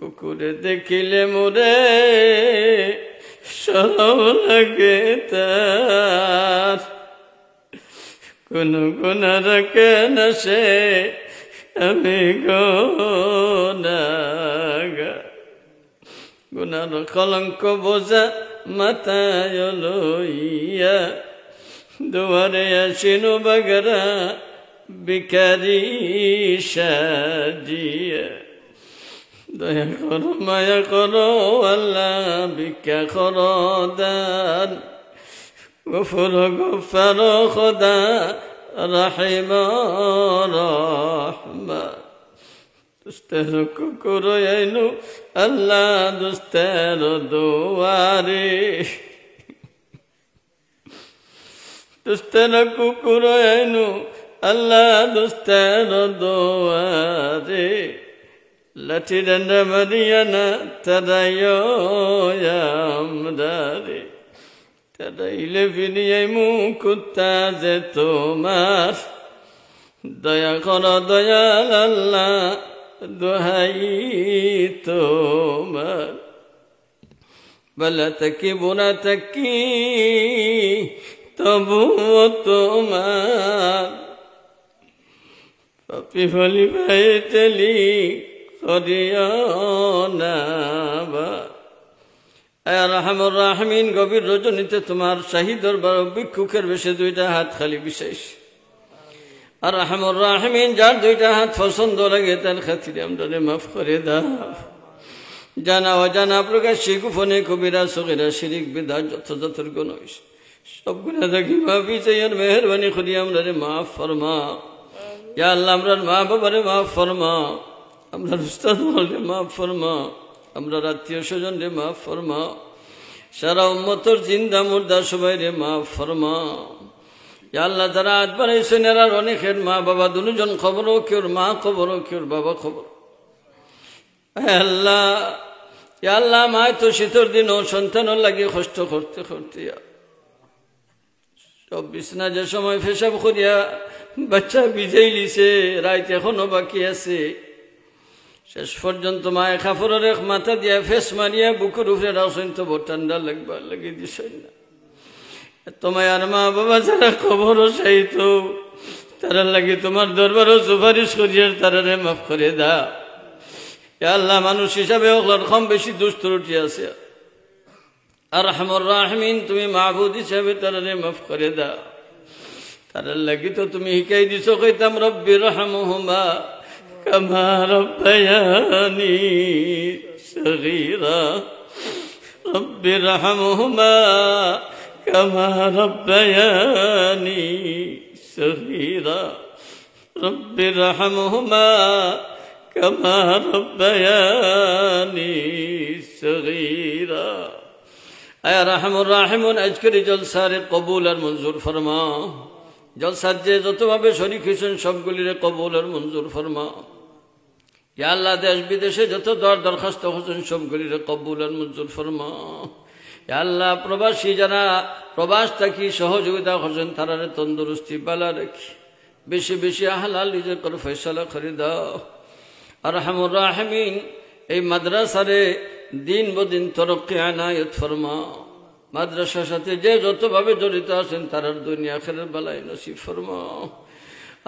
কুকুরে দেখিলে মোরে সরম লাগে তার, কোন গুনার কেন সে আমি গুনাহগার। গুনার কলঙ্ক বোঝা মাথায় লইয়া দুয়ারে আসিনু বাগরা ভিখারি সাজিয়া। দয়া করো মায়া করো আল্লাহ ভিক্ষা করো দান, গফুর গফার খোদা রাহিম রহমান। দুস্তের কুকুর আইনু আল্লাহ দুস্তের দুয়ারে, দুস্তের কুকুর আইনু আল্লাহ দুস্তের দুয়ারে। লাঠি ডান্ডা মারিয়া না তারাইও আমরারে, তারাইলে ফিরিয়াই মুকুত্তা যে তোমার। দয়া কর দয়াল আল্লাহ দোহাই তোমার। বলা তাকি বোনা তাকি তবু তোমার, পাপি ফলি ভাই তেলি করিও না। রাহমুর রাহমিন, গভীর রজনীতে তোমার শাহী দরবার ভিক্ষুকের বেশে দুইটা হাত খালি বিশেষ। আর রাহমুর রাহমিন, যার দুইটা হাত পছন্দ লাগে তার খাতিরে আমরা মাফ করে দাও। জানা অজানা প্রকাশ্যে গোপনে কবিরা সগীরা শিরিক বিদআত যত যতর গুণ সব গুনাহ থেকে মাফি চাই আর মেহেরবানি করে আমরা মাফ ফরমা। ইয়া আল্লাহ, আমরার মা বাবারে মাফ ফরমা, আমরা উস্তাদ মহলরে মাফ ফরমা, আমরা আত্মীয় স্বজন রে মাফ ফরমা, সারা উম্মতর জিন্দা মুর্দা সবাই রে মাফ ফরমা। ইয়া আল্লাহ, যারা আজ বানাইছেন এরার অনেকের মা বাবা দুজন খবরও, কেউর মা খবরও, কেউর বাবা খবর। আল্লাহ, ইয়া আল্লাহ, মায় তো শীতের দিনও সন্তানের লাগিয়ে কষ্ট করতে করতে সব বিছনা যে সময় পেশাব করিয়া বাচ্চা ভিজাই লিছে, রাত এখনো বাকি আছে। শেষ পর্যন্ত মায়ে কাপড়ের এক মাথা দিয়া ফেস মারিয়া বুকুর উপরে রাখছেন, তো ঠান্ডা লাগবা লাগিয়ে দিছেন না। তোমায় আর মা বাবা যারা খবর চাইত তারা লাগে তোমার দরবারও সুপারিশ করিয়া তারা মাফ করে দা। আল্লাহ, মানুষ হিসাবে ওগুলোর কম বেশি দোষ ত্রুটি আছে। আর রাহমুর রাহমিন, তুমি মাহবুদ হিসাবে তারা মাফ করে দা। তারা লাগি তো তুমি শিখাই দিছ, কইতাম রব্বি রহমহুমা কামা রব্বায়ানি সগীরা, রব্বি রহমহুমা কামা রব্বায়ানি সগীরা, রব্বি রহমহুমা কামা রব্বায়ানি সগীরা। আয়া রাহমুর রাহিমুন, আজকের জলসারে কবুল আর মঞ্জুর ফরমাও। জলসার যে যতভাবে শরীক হয়েছেন সবগুলিরে কবুল আর মঞ্জুর ফরমাও। ইয়া আল্লাহ, দেশ বিদেশে যত দরখাস্ত হচ্ছেন সবগুলিরে কবুল আর মঞ্জুর ফরমাও। ইয়া আল্লাহ, প্রবাসী যারা প্রবাস থাকি সহযোগিতা করছেন তারারে তন্দুরুস্তি বালা রাখি, বেশি বেশি হালাল নিজে করে ফয়সালা করে দাও। আর রাহমুর রাহিমিন, এই মাদ্রাসারে দিন বদিন তরক্কি আনায়াত ফরমাও। মাদ্রাসার সাথে যে যতভাবে জড়িত আছেন তারার দুনিয়া আখিরাত বালাই নসিব ফরমাও।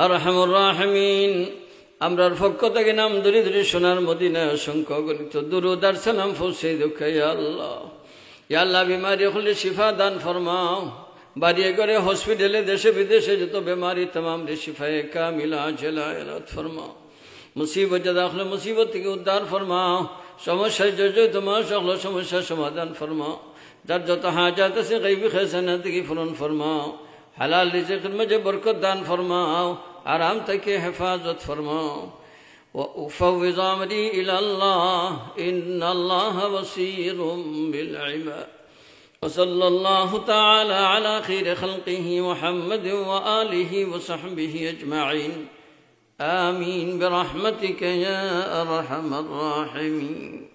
আর রাহমুর রাহিমিন, আমরার পক্ষ থেকে নাম ধরে ধরে সোনার মদিনায় অসংখ্য গণিত দুরূদ আর সালাম পৌঁছে দেখাই। ইয়া আল্লাহ, ইয়া আল্লাহ, বিমারি হলে শিফা দান ফরমাও। বাড়িয়ে করে হসপিটালে দেশে বিদেশে যত বেমারি तमाम রে শিফায়ে কামিলা আজলা ইলাত ফরমাও। মুসিবত জাদা হলে মুসিবত থেকে উদ্ধার ফরমাও। সমস্যায় জর্জরিত তোমার সকল সমস্যার সমাধান ফরমাও। যার যত হাজাত আছে গায়বী খাজানা থেকে পূরণ ফরমাও। হালাল রিজিকের মধ্যে বরকত দান ফরমাও, আরাম থেকে হেফাজত ফরমাও। وأفوض أمري إلى الله إن الله بصير بالعباد. وصلى الله تعالى على خير خلقه محمد وآله وصحبه أجمعين. آمين برحمتك يا أرحم الراحمين.